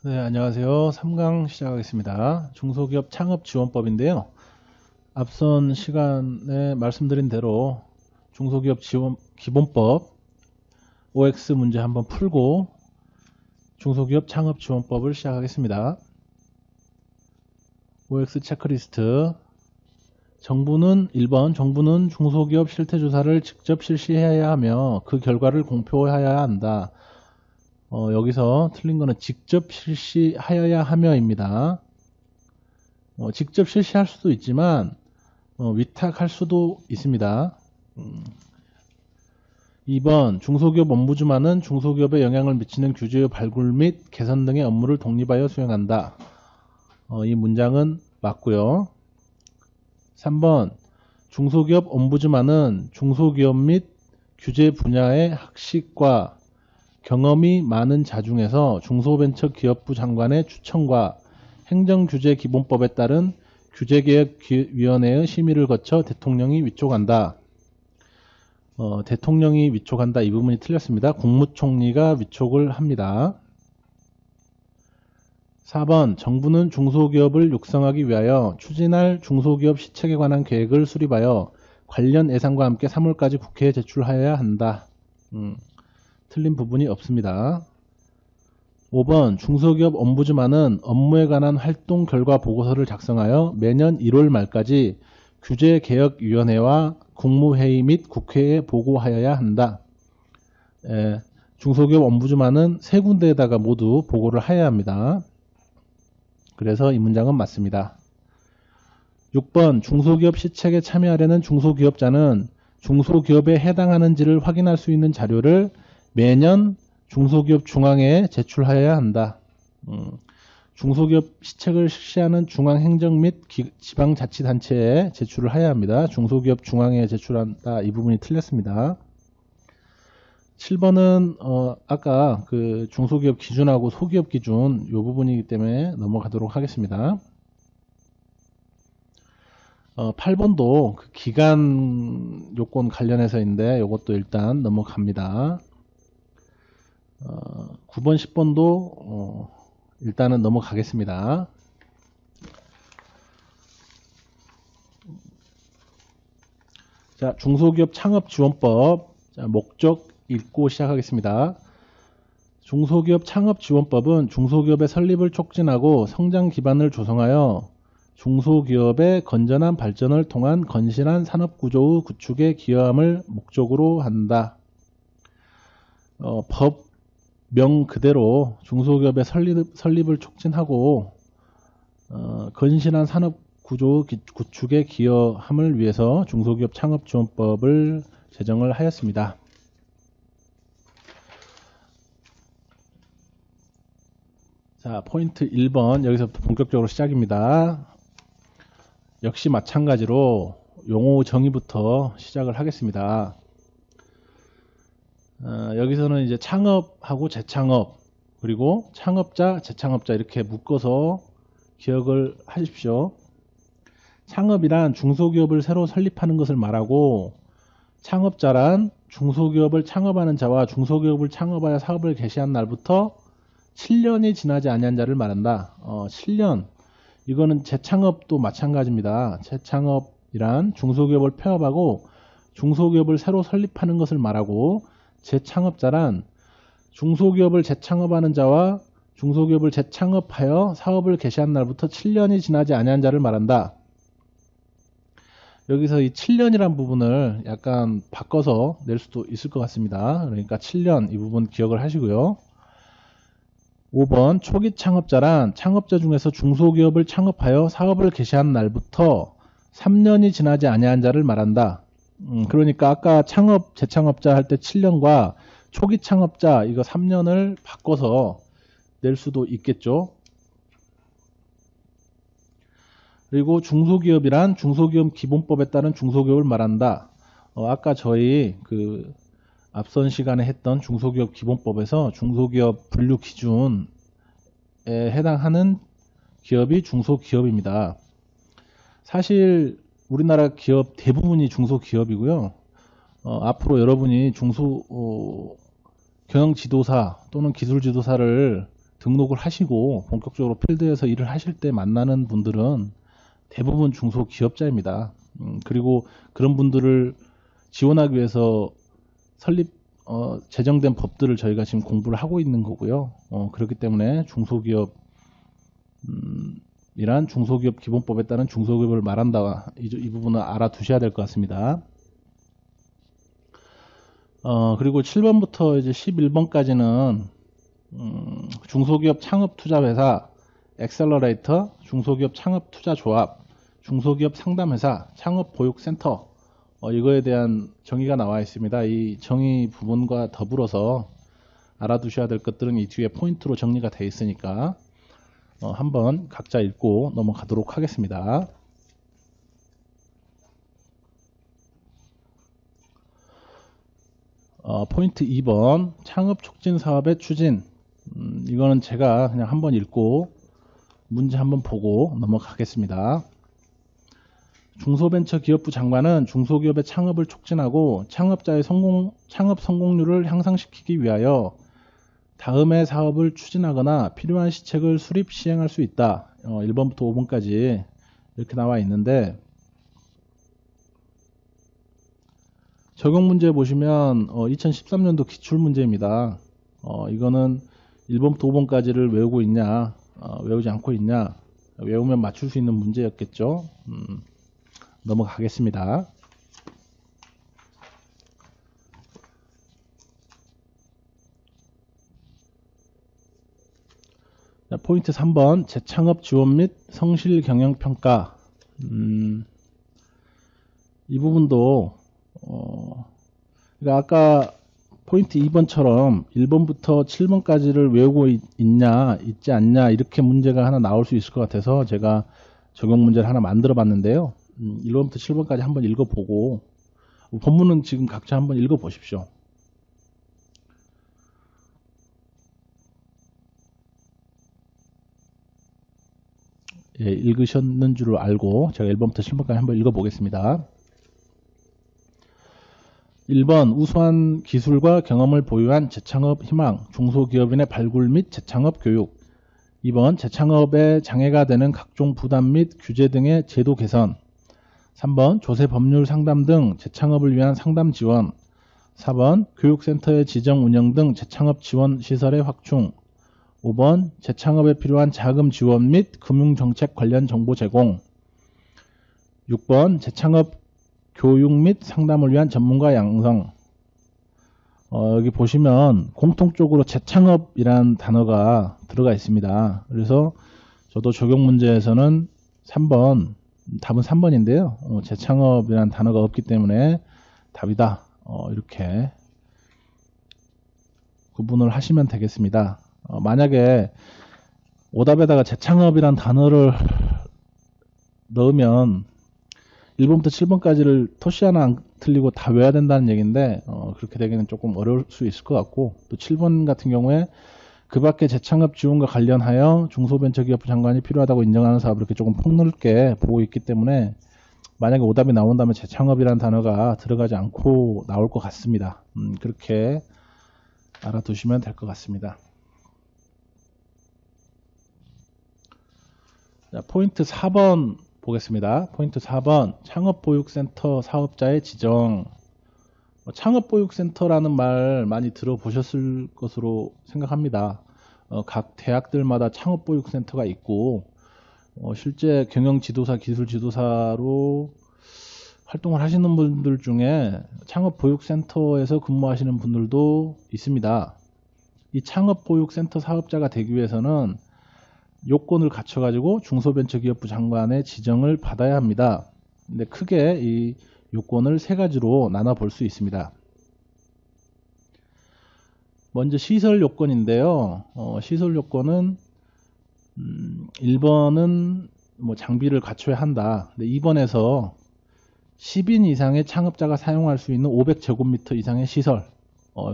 네, 안녕하세요. 3강 시작하겠습니다. 중소기업 창업지원법인데요. 앞선 시간에 말씀드린 대로 중소기업 지원 기본법 OX 문제 한번 풀고 중소기업 창업지원법을 시작하겠습니다. OX 체크리스트. 정부는 1번 정부는 중소기업 실태조사를 직접 실시해야 하며 그 결과를 공표하여야 한다. 여기서 틀린 거는 직접 실시하여야 하며입니다. 직접 실시할 수도 있지만 위탁할 수도 있습니다. 2번 중소기업 ombudsman은 중소기업에 영향을 미치는 규제의 발굴 및 개선 등의 업무를 독립하여 수행한다. 이 문장은 맞고요. 3번 중소기업 ombudsman은 중소기업 및 규제 분야의 학식과 경험이 많은 자 중에서 중소벤처기업부 장관의 추천과 행정규제기본법에 따른 규제개혁위원회의 심의를 거쳐 대통령이 위촉한다. 대통령이 위촉한다 이 부분이 틀렸습니다. 국무총리가 위촉을 합니다. 4번 정부는 중소기업을 육성하기 위하여 추진할 중소기업 시책에 관한 계획을 수립하여 관련 예산과 함께 3월까지 국회에 제출하여야 한다. 틀린 부분이 없습니다. 5번 중소기업 ombudsman은 업무에 관한 활동 결과 보고서를 작성하여 매년 1월 말까지 규제개혁위원회와 국무회의 및 국회에 보고하여야 한다. 중소기업 ombudsman은 세 군데에다가 모두 보고를 해야 합니다. 그래서 이 문장은 맞습니다. 6번 중소기업 시책에 참여하려는 중소기업자는 중소기업에 해당하는지를 확인할 수 있는 자료를 매년 중소기업 중앙회에 제출하여야 한다. 중소기업 시책을 실시하는 중앙행정 및 지방자치단체에 제출을 해야 합니다. 중소기업 중앙회에 제출한다. 이 부분이 틀렸습니다. 7번은 아까 그 중소기업 기준하고 소기업 기준 이 부분이기 때문에 넘어가도록 하겠습니다. 8번도 그 기간 요건 관련해서인데 이것도 일단 넘어갑니다. 9번, 10번도 일단은 넘어가겠습니다. 자, 중소기업 창업지원법. 자, 목적 읽고 시작하겠습니다. 중소기업 창업지원법은 중소기업의 설립을 촉진하고 성장 기반을 조성하여 중소기업의 건전한 발전을 통한 건실한 산업구조의 구축에 기여함을 목적으로 한다. 법명 그대로 중소기업의 설립을 촉진하고 건실한 산업구조 구축에 기여함을 위해서 중소기업 창업지원법을 제정을 하였습니다. 자, 포인트 1번 여기서부터 본격적으로 시작입니다. 역시 마찬가지로 용어 정의부터 시작을 하겠습니다. 여기서는 이제 창업하고 재창업 그리고 창업자, 재창업자 이렇게 묶어서 기억을 하십시오. 창업이란 중소기업을 새로 설립하는 것을 말하고 창업자란 중소기업을 창업하는 자와 중소기업을 창업하여 사업을 개시한 날부터 7년이 지나지 아니한 자를 말한다. 7년 이거는 재창업도 마찬가지입니다. 재창업이란 중소기업을 폐업하고 중소기업을 새로 설립하는 것을 말하고 재창업자란 중소기업을 재창업하는 자와 중소기업을 재창업하여 사업을 개시한 날부터 7년이 지나지 아니한 자를 말한다. 여기서 이 7년이란 부분을 약간 바꿔서 낼 수도 있을 것 같습니다. 그러니까 7년 이 부분 기억을 하시고요. 5번 초기 창업자란 창업자 중에서 중소기업을 창업하여 사업을 개시한 날부터 3년이 지나지 아니한 자를 말한다. 그러니까 아까 창업, 재창업자 할 때 7년과 초기 창업자 이거 3년을 바꿔서 낼 수도 있겠죠. 그리고 중소기업이란 중소기업 기본법에 따른 중소기업을 말한다. 아까 저희 그 앞선 시간에 했던 중소기업 기본법에서 중소기업 분류 기준에 해당하는 기업이 중소기업입니다. 사실 우리나라 기업 대부분이 중소기업이고요. 앞으로 여러분이 경영지도사 또는 기술지도사를 등록을 하시고 본격적으로 필드에서 일을 하실 때 만나는 분들은 대부분 중소기업자입니다. 그리고 그런 분들을 지원하기 위해서 제정된 법들을 저희가 지금 공부를 하고 있는 거고요. 그렇기 때문에 중소기업, 이란 중소기업 기본법에 따른 중소기업을 말한다. 이 부분은 알아두셔야 될 것 같습니다. 그리고 7번부터 이제 11번까지는 중소기업 창업투자회사, 엑셀러레이터, 중소기업 창업투자조합, 중소기업 상담회사, 창업보육센터, 이거에 대한 정의가 나와 있습니다. 이 정의 부분과 더불어서 알아두셔야 될 것들은 이 뒤에 포인트로 정리가 되어 있으니까 한번 각자 읽고 넘어가도록 하겠습니다. 포인트 2번 창업촉진 사업의 추진. 이거는 제가 그냥 한번 읽고 문제 한번 보고 넘어가겠습니다. 중소벤처기업부 장관은 중소기업의 창업을 촉진하고 창업자의 창업 성공률을 향상시키기 위하여 다음의 사업을 추진하거나 필요한 시책을 수립 시행할 수 있다. 1번부터 5번까지 이렇게 나와 있는데, 적용 문제 보시면 2013년도 기출문제입니다. 이거는 1번부터 5번까지를 외우고 있냐, 외우지 않고 있냐, 외우면 맞출 수 있는 문제였겠죠. 넘어가겠습니다. 자, 포인트 3번 재창업 지원 및 성실 경영 평가. 이 부분도 그러니까 아까 포인트 2번처럼 1번부터 7번까지를 외우고 있냐 있지 않냐 이렇게 문제가 하나 나올 수 있을 것 같아서 제가 적용 문제를 하나 만들어 봤는데요. 1번부터 7번까지 한번 읽어보고, 본문은 지금 각자 한번 읽어보십시오. 예, 읽으셨는 줄 알고 제가 1번부터 7번까지 한번 읽어보겠습니다. 1번 우수한 기술과 경험을 보유한 재창업 희망, 중소기업인의 발굴 및 재창업 교육. 2번 재창업에 장애가 되는 각종 부담 및 규제 등의 제도 개선. 3번 조세 법률 상담 등 재창업을 위한 상담 지원. 4번 교육센터의 지정 운영 등 재창업 지원 시설의 확충. 5번 재창업에 필요한 자금 지원 및 금융정책 관련 정보 제공. 6번 재창업 교육 및 상담을 위한 전문가 양성. 여기 보시면 공통적으로 재창업이란 단어가 들어가 있습니다. 그래서 저도 적용 문제에서는 3번, 답은 3번인데요. 재창업이란 단어가 없기 때문에 답이다. 이렇게 구분을 하시면 되겠습니다. 만약에 오답에다가 재창업이란 단어를 넣으면 1번부터 7번까지를 토시 하나 안 틀리고 다 외워야 된다는 얘기인데 그렇게 되기는 조금 어려울 수 있을 것 같고, 또 7번 같은 경우에 그 밖에 재창업 지원과 관련하여 중소벤처기업부 장관이 필요하다고 인정하는 사업을 이렇게 조금 폭넓게 보고 있기 때문에 만약에 오답이 나온다면 재창업이라는 단어가 들어가지 않고 나올 것 같습니다. 그렇게 알아두시면 될 것 같습니다. 자, 포인트 4번 보겠습니다. 포인트 4번 창업보육센터 사업자의 지정. 창업보육센터라는 말 많이 들어보셨을 것으로 생각합니다. 각 대학들마다 창업보육센터가 있고 실제 경영지도사, 기술지도사로 활동을 하시는 분들 중에 창업보육센터에서 근무하시는 분들도 있습니다. 이 창업보육센터 사업자가 되기 위해서는 요건을 갖춰가지고 중소벤처기업부 장관의 지정을 받아야 합니다. 근데 크게 이 요건을 세 가지로 나눠 볼 수 있습니다. 먼저 시설 요건인데요. 시설 요건은 1번은 뭐 장비를 갖춰야 한다. 근데 2번에서 10인 이상의 창업자가 사용할 수 있는 500제곱미터 이상의 시설,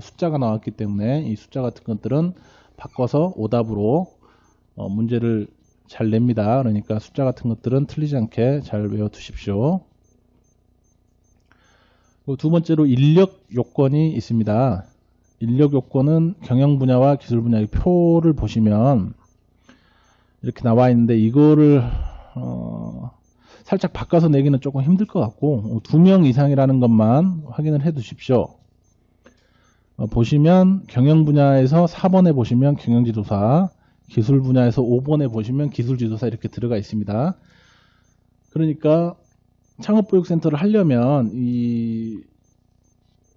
숫자가 나왔기 때문에 이 숫자 같은 것들은 바꿔서 오답으로 문제를 잘 냅니다. 그러니까 숫자 같은 것들은 틀리지 않게 잘 외워두십시오. 그리고 두 번째로 인력 요건이 있습니다. 인력 요건은 경영 분야와 기술 분야의 표를 보시면 이렇게 나와 있는데 이거를 살짝 바꿔서 내기는 조금 힘들 것 같고 2명 이상이라는 것만 확인을 해 두십시오. 보시면 경영 분야에서 4번에 보시면 경영지도사, 기술 분야에서 5번에 보시면 기술지도사 이렇게 들어가 있습니다. 그러니까 창업보육센터를 하려면 이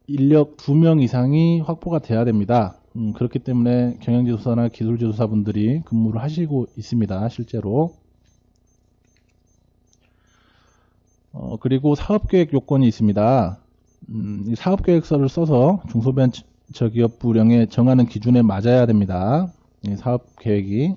인력 2명 이상이 확보가 돼야 됩니다. 그렇기 때문에 경영지도사나 기술지도사분들이 근무를 하시고 있습니다. 실제로. 그리고 사업계획 요건이 있습니다. 이 사업계획서를 써서 중소벤처기업부령에 정하는 기준에 맞아야 됩니다. 이 사업계획이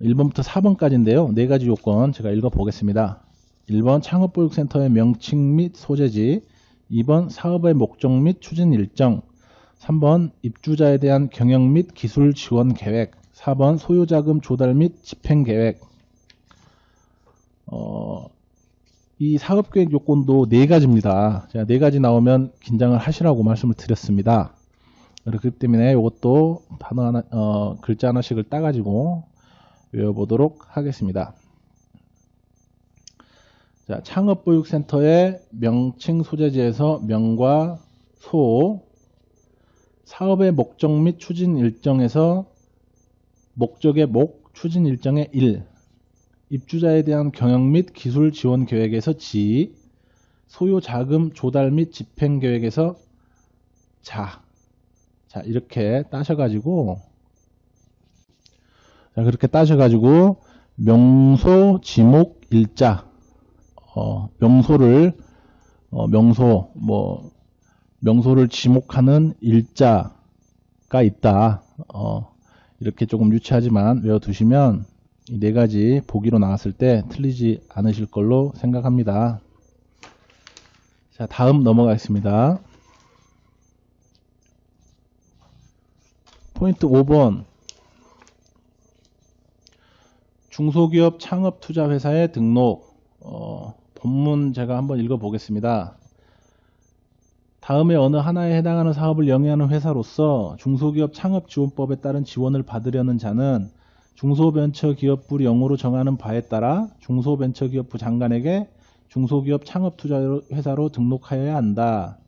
1번부터 4번까지인데요. 4가지 요건 제가 읽어보겠습니다. 1번 창업보육센터의 명칭 및 소재지, 2번 사업의 목적 및 추진 일정, 3번 입주자에 대한 경영 및 기술 지원 계획, 4번 소요자금 조달 및 집행 계획. 이 사업계획 요건도 4가지입니다. 제가 4가지 나오면 긴장을 하시라고 말씀을 드렸습니다. 그렇기 때문에 이것도 단어 하나, 글자 하나씩을 따가지고 외워보도록 하겠습니다. 자, 창업보육센터의 명칭 소재지에서 명과 소, 사업의 목적 및 추진 일정에서 목적의 목, 추진 일정의 일, 입주자에 대한 경영 및 기술 지원 계획에서 지, 소요 자금 조달 및 집행 계획에서 자. 자, 이렇게 따셔가지고, 자, 그렇게 따셔가지고, 명소, 지목, 일자, 명소를, 명소를 지목하는 일자가 있다. 이렇게 조금 유치하지만 외워두시면 이 4가지 보기로 나왔을 때 틀리지 않으실 걸로 생각합니다. 자, 다음 넘어가겠습니다. 포인트 5번. 중소기업 창업투자회사의 등록. 본문 제가 한번 읽어보겠습니다. 다음에 어느 하나에 해당하는 사업을 영위하는 회사로서 중소기업 창업지원법에 따른 지원을 받으려는 자는 중소벤처기업부 령으로 정하는 바에 따라 중소벤처기업부 장관에게 중소기업 창업투자회사로 등록하여야 한다.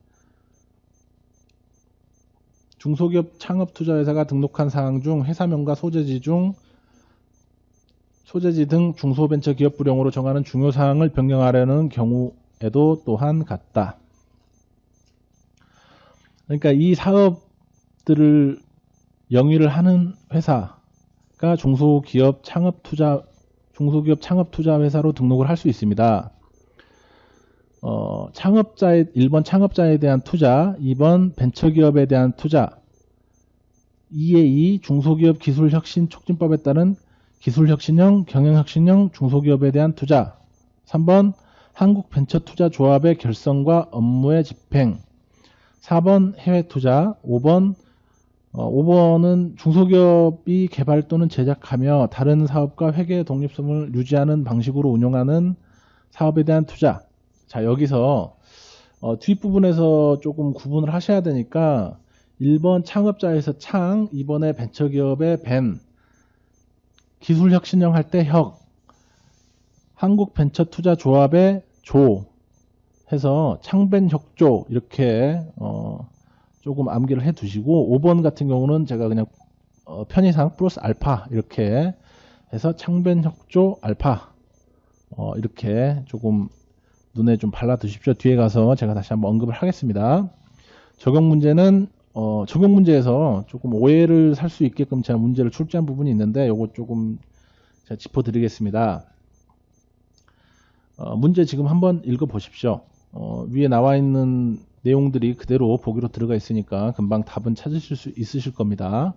중소기업 창업투자회사가 등록한 사항 중 회사명과 소재지 등 중소벤처기업부령으로 정하는 중요사항을 변경하려는 경우에도 또한 같다. 그러니까 이 사업들을 영위를 하는 회사가 중소기업 창업투자회사로 등록을 할 수 있습니다. 1번 창업자에 대한 투자, 2번 벤처기업에 대한 투자, 2의 2 중소기업 기술혁신 촉진법에 따른 기술혁신형, 경영혁신형 중소기업에 대한 투자, 3번 한국벤처투자조합의 결성과 업무의 집행, 4번 해외투자, 5번은 중소기업이 개발 또는 제작하며 다른 사업과 회계 독립성을 유지하는 방식으로 운영하는 사업에 대한 투자. 자, 여기서 뒷부분에서 조금 구분을 하셔야 되니까 1번 창업자에서 창, 2번에 벤처기업의 벤, 기술혁신형 할 때 혁, 한국벤처투자조합의 조 해서 창벤혁조 이렇게 조금 암기를 해 두시고 5번 같은 경우는 제가 그냥 편의상 플러스 알파 이렇게 해서 창벤혁조 알파 이렇게 조금 눈에 좀 발라 두십시오. 뒤에 가서 제가 다시 한번 언급을 하겠습니다. 적용 문제는 적용 문제에서 조금 오해를 살 수 있게끔 제가 문제를 출제한 부분이 있는데 요거 조금 제가 짚어드리겠습니다. 문제 지금 한번 읽어 보십시오. 위에 나와 있는 내용들이 그대로 보기로 들어가 있으니까 금방 답은 찾으실 수 있으실 겁니다.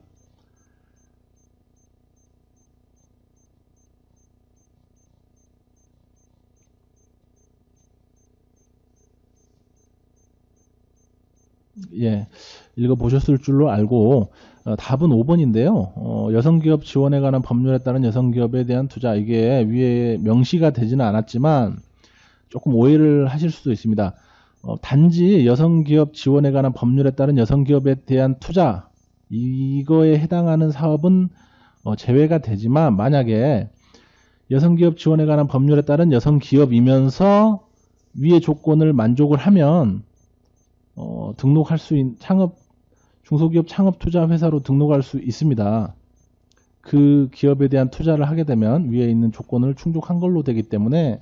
예, 읽어보셨을 줄로 알고 답은 5번인데요. 여성기업 지원에 관한 법률에 따른 여성기업에 대한 투자, 이게 위에 명시가 되지는 않았지만 조금 오해를 하실 수도 있습니다. 단지 여성기업 지원에 관한 법률에 따른 여성기업에 대한 투자, 이거에 해당하는 사업은 제외가 되지만, 만약에 여성기업 지원에 관한 법률에 따른 여성기업이면서 위의 조건을 만족을 하면 등록할 수 있는 중소기업 창업투자회사로 등록할 수 있습니다. 그 기업에 대한 투자를 하게 되면 위에 있는 조건을 충족한 걸로 되기 때문에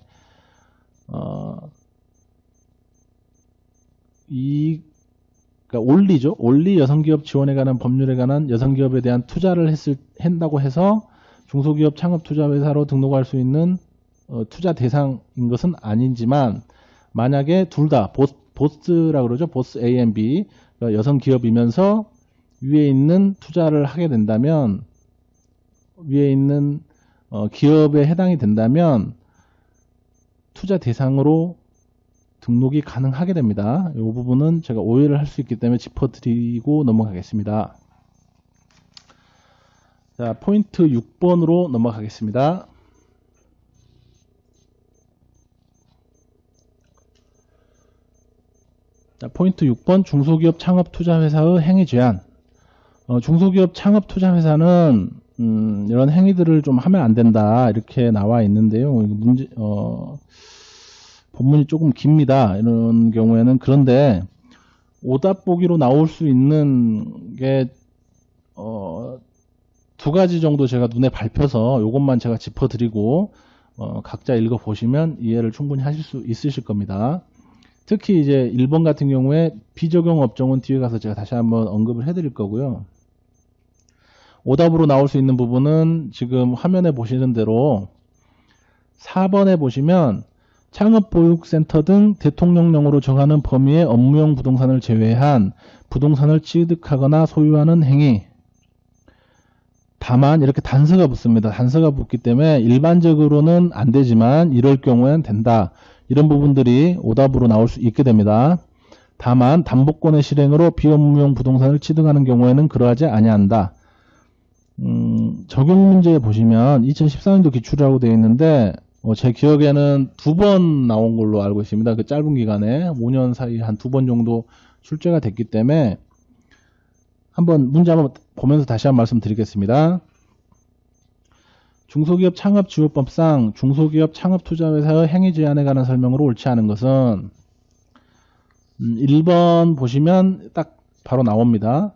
그러니까 올리죠. 올리 여성기업 지원에 관한 법률에 관한 여성기업에 대한 투자를 한다고 해서 중소기업 창업투자회사로 등록할 수 있는 투자 대상인 것은 아니지만, 만약에 둘 다 보스라 그러죠. 보스 A and B, 그러니까 여성기업이면서 위에 있는 투자를 하게 된다면, 위에 있는 기업에 해당이 된다면 투자 대상으로 등록이 가능하게 됩니다. 이 부분은 제가 오해를 할 수 있기 때문에 짚어드리고 넘어가겠습니다. 자, 포인트 6번으로 넘어가겠습니다. 자, 포인트 6번 중소기업 창업투자회사의 행위 제한. 중소기업 창업투자회사는 이런 행위들을 좀 하면 안 된다, 이렇게 나와 있는데요. 본문이 조금 깁니다. 이런 경우에는. 그런데 오답 보기로 나올 수 있는 게 두 가지 정도 제가 눈에 밟혀서 이것만 제가 짚어드리고 각자 읽어보시면 이해를 충분히 하실 수 있으실 겁니다. 특히 이제 1번 같은 경우에 비적용 업종은 뒤에 가서 제가 다시 한번 언급을 해드릴 거고요. 오답으로 나올 수 있는 부분은 지금 화면에 보시는 대로 4번에 보시면 창업보육센터 등 대통령령으로 정하는 범위의 업무용 부동산을 제외한 부동산을 취득하거나 소유하는 행위. 다만 이렇게 단서가 붙습니다. 단서가 붙기 때문에 일반적으로는 안 되지만 이럴 경우에는 된다. 이런 부분들이 오답으로 나올 수 있게 됩니다. 다만 담보권의 실행으로 비업무용 부동산을 취득하는 경우에는 그러하지 아니한다. 적용 문제에 보시면 2014년도 기출이라고 되어 있는데 제 기억에는 2번 나온 걸로 알고 있습니다. 그 짧은 기간에 5년 사이에 한 2번 정도 출제가 됐기 때문에 문제 한번 보면서 다시 한번 말씀드리겠습니다. 중소기업 창업지원법상 중소기업 창업투자회사의 행위 제한에 관한 설명으로 옳지 않은 것은 1번 보시면 딱 바로 나옵니다.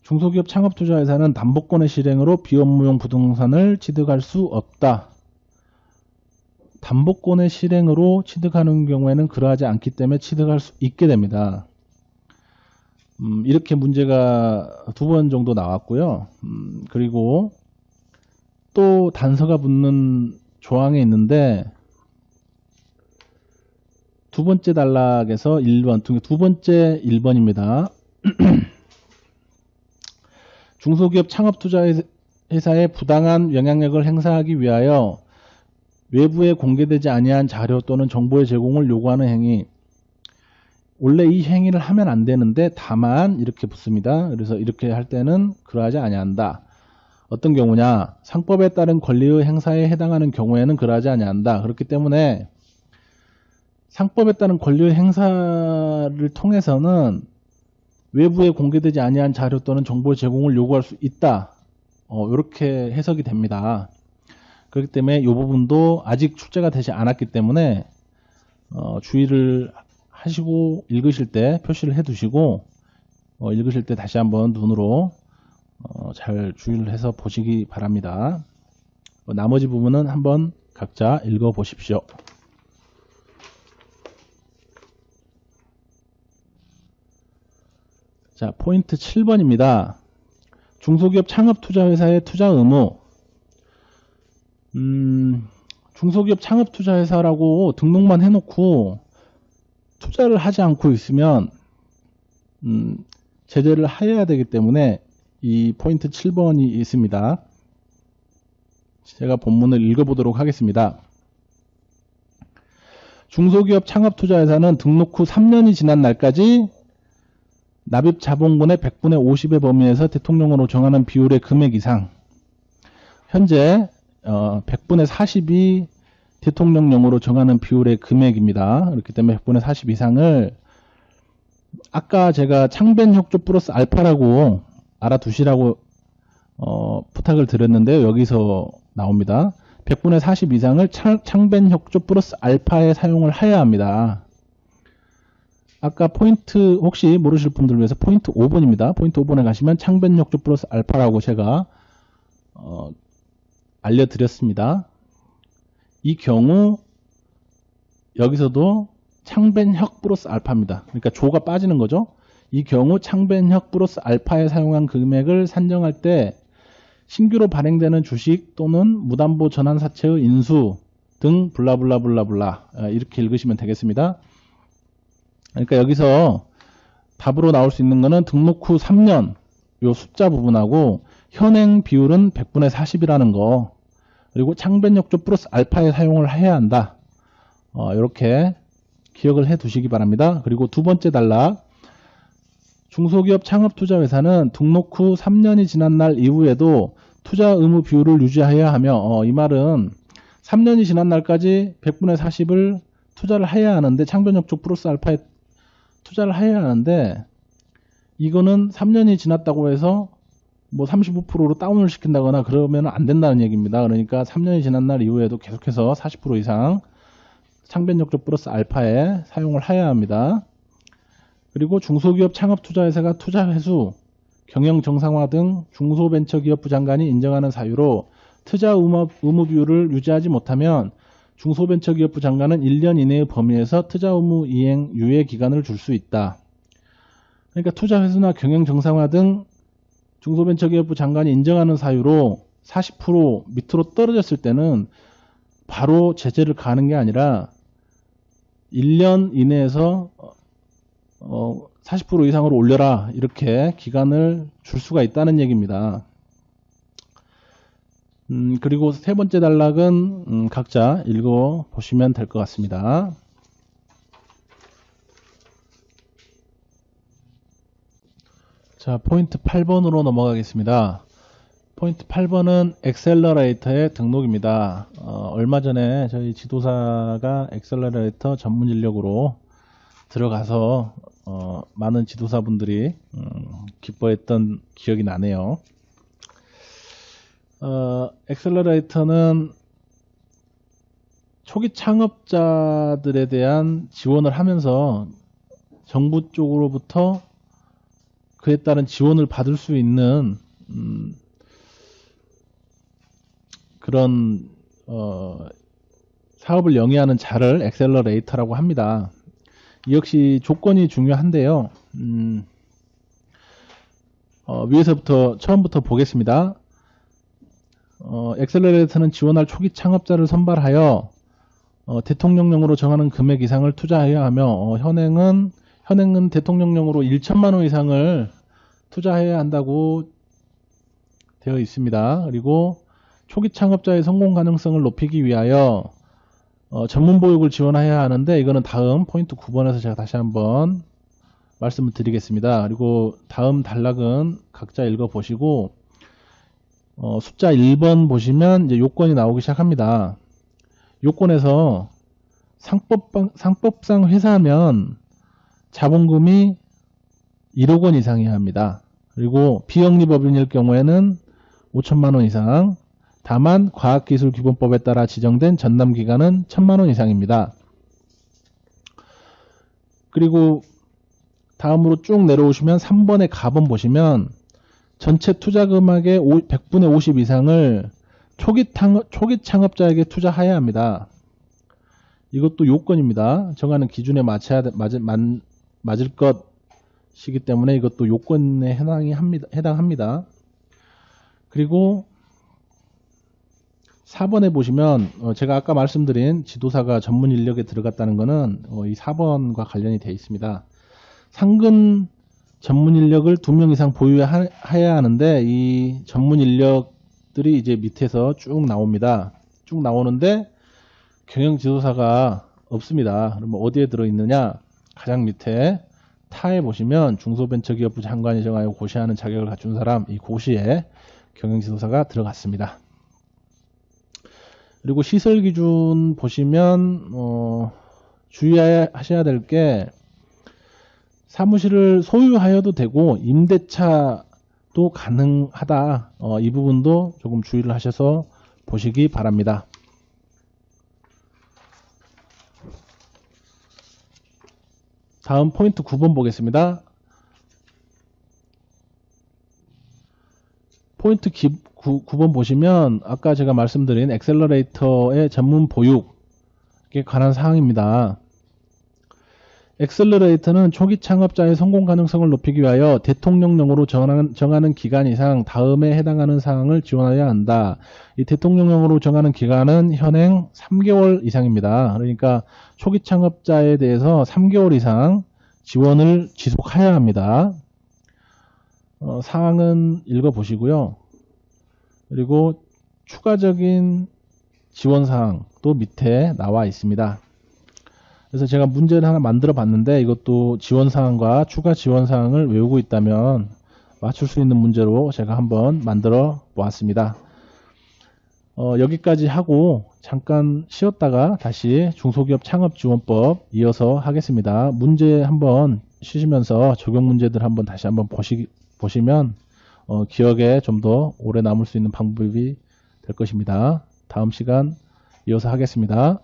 중소기업 창업투자회사는 담보권의 실행으로 비업무용 부동산을 취득할 수 없다. 담보권의 실행으로 취득하는 경우에는 그러하지 않기 때문에 취득할 수 있게 됩니다. 이렇게 문제가 2번 정도 나왔고요. 그리고 또 단서가 붙는 조항에 있는데 두 번째 단락에서 1번, 두 번째 1번입니다. 중소기업 창업투자회사에 부당한 영향력을 행사하기 위하여 외부에 공개되지 아니한 자료 또는 정보의 제공을 요구하는 행위. 원래 이 행위를 하면 안 되는데 다만 이렇게 붙습니다. 그래서 이렇게 할 때는 그러하지 아니한다. 어떤 경우냐? 상법에 따른 권리의 행사에 해당하는 경우에는 그러하지 아니한다. 그렇기 때문에 상법에 따른 권리의 행사를 통해서는 외부에 공개되지 아니한 자료 또는 정보의 제공을 요구할 수 있다. 이렇게 해석이 됩니다. 그렇기 때문에 이 부분도 아직 출제가 되지 않았기 때문에 주의를 하시고 읽으실 때 표시를 해 두시고 읽으실 때 다시 한번 눈으로 잘 주의를 해서 보시기 바랍니다. 나머지 부분은 한번 각자 읽어 보십시오. 자, 포인트 7번입니다. 중소기업 창업투자회사의 투자 의무. 중소기업 창업투자회사라고 등록만 해놓고 투자를 하지 않고 있으면 제재를 해야 되기 때문에 이 포인트 7번이 있습니다. 제가 본문을 읽어보도록 하겠습니다. 중소기업 창업투자회사는 등록 후 3년이 지난 날까지 납입 자본금의 100분의 50의 범위에서 대통령으로 정하는 비율의 금액 이상, 현재 100분의 40이 대통령령으로 정하는 비율의 금액입니다. 그렇기 때문에 100분의 40 이상을 아까 제가 창변협조 플러스 알파라고 알아두시라고 부탁을 드렸는데요. 여기서 나옵니다. 100분의 40 이상을 창변협조 플러스 알파에 사용을 해야 합니다. 아까 포인트 혹시 모르실 분들 위해서 포인트 5번입니다. 포인트 5번에 가시면 창변협조 플러스 알파라고 제가 알려드렸습니다. 이 경우 여기서도 창변협 플러스 알파입니다. 그러니까 조가 빠지는 거죠. 이 경우 창변협 플러스 알파에 사용한 금액을 산정할 때 신규로 발행되는 주식 또는 무담보 전환사채의 인수 등 블라블라블라블라 이렇게 읽으시면 되겠습니다. 그러니까 여기서 답으로 나올 수 있는 거는 등록 후 3년 요 숫자 부분하고 현행 비율은 100분의 40이라는 거, 그리고 창변협조 플러스 알파에 사용을 해야 한다. 이렇게 기억을 해 두시기 바랍니다. 그리고 두 번째 단락, 중소기업 창업투자회사는 등록 후 3년이 지난 날 이후에도 투자 의무 비율을 유지해야 하며, 이 말은 3년이 지난 날까지 100분의 40을 투자를 해야 하는데, 창변협조 플러스 알파에 투자를 해야 하는데, 이거는 3년이 지났다고 해서 뭐 35%로 다운을 시킨다거나 그러면 안 된다는 얘기입니다. 그러니까 3년이 지난 날 이후에도 계속해서 40% 이상 창변협조 플러스 알파에 사용을 해야 합니다. 그리고 중소기업 창업투자회사가 투자 회수, 경영 정상화 등 중소벤처기업부 장관이 인정하는 사유로 투자 의무 비율을 유지하지 못하면 중소벤처기업부 장관은 1년 이내의 범위에서 투자 의무 이행 유예 기간을 줄 수 있다. 그러니까 투자 회수나 경영 정상화 등 중소벤처기업부 장관이 인정하는 사유로 40% 밑으로 떨어졌을 때는 바로 제재를 가하는 게 아니라 1년 이내에서 40% 이상으로 올려라, 이렇게 기간을 줄 수가 있다는 얘기입니다. 그리고 세 번째 단락은 각자 읽어 보시면 될 것 같습니다. 자, 포인트 8번으로 넘어가겠습니다. 포인트 8번은 엑셀러레이터의 등록입니다. 얼마 전에 저희 지도사가 엑셀러레이터 전문 인력으로 들어가서 많은 지도사분들이 기뻐했던 기억이 나네요. 엑셀러레이터는 초기 창업자들에 대한 지원을 하면서 정부 쪽으로부터 그에 따른 지원을 받을 수 있는 그런 사업을 영위하는 자를 엑셀러레이터라고 합니다. 이 역시 조건이 중요한데요. 위에서부터 처음부터 보겠습니다. 엑셀러레이터는 지원할 초기 창업자를 선발하여 대통령령으로 정하는 금액 이상을 투자해야 하며, 현행은 대통령령으로 1천만 원 이상을 투자해야 한다고 되어 있습니다. 그리고 초기 창업자의 성공 가능성을 높이기 위하여 전문 보육을 지원해야 하는데, 이거는 다음 포인트 9번에서 제가 다시 한번 말씀을 드리겠습니다. 그리고 다음 단락은 각자 읽어 보시고 숫자 1번 보시면 이제 요건이 나오기 시작합니다. 요건에서 상법상 회사면 자본금이 1억 원 이상이어야 합니다. 그리고 비영리법인일 경우에는 5천만 원 이상, 다만 과학기술기본법에 따라 지정된 전담기간은 1,000만 원 이상입니다. 그리고 다음으로 쭉 내려오시면 3번의 가번 보시면 전체 투자 금액의 100분의 50 이상을 초기 창업자에게 투자해야 합니다. 이것도 요건입니다. 정하는 기준에 맞을 것이기 때문에 이것도 요건에 해당합니다. 그리고 4번에 보시면 제가 아까 말씀드린 지도사가 전문 인력에 들어갔다는 것은 이 4번과 관련이 되어 있습니다. 상근 전문 인력을 2명 이상 보유해야 하는데, 이 전문 인력들이 이제 밑에서 쭉 나옵니다. 쭉 나오는데 경영 지도사가 없습니다. 그러면 어디에 들어있느냐? 가장 밑에 타에 보시면 중소벤처기업부 장관이 정하여 고시하는 자격을 갖춘 사람, 이 고시에 경영 지도사가 들어갔습니다. 그리고 시설 기준 보시면 주의하셔야 될 게 사무실을 소유하여도 되고 임대차도 가능하다. 이 부분도 조금 주의를 하셔서 보시기 바랍니다. 다음 포인트 9번 보겠습니다. 포인트 9번 보시면 아까 제가 말씀드린 엑셀러레이터의 전문 보육에 관한 사항입니다. 엑셀러레이터는 초기 창업자의 성공 가능성을 높이기 위하여 대통령령으로 정하는 기간 이상 다음에 해당하는 사항을 지원하여야 한다. 이 대통령령으로 정하는 기간은 현행 3개월 이상입니다. 그러니까 초기 창업자에 대해서 3개월 이상 지원을 지속하여야 합니다. 사항은 읽어보시고요. 그리고 추가적인 지원사항도 밑에 나와 있습니다. 그래서 제가 문제를 하나 만들어 봤는데 이것도 지원사항과 추가 지원사항을 외우고 있다면 맞출 수 있는 문제로 제가 한번 만들어 보았습니다. 여기까지 하고 잠깐 쉬었다가 다시 중소기업 창업지원법 이어서 하겠습니다. 문제 한번 쉬시면서 적용 문제들 한번 다시 한번 보시면 기억에 좀 더 오래 남을 수 있는 방법이 될 것입니다. 다음 시간 이어서 하겠습니다.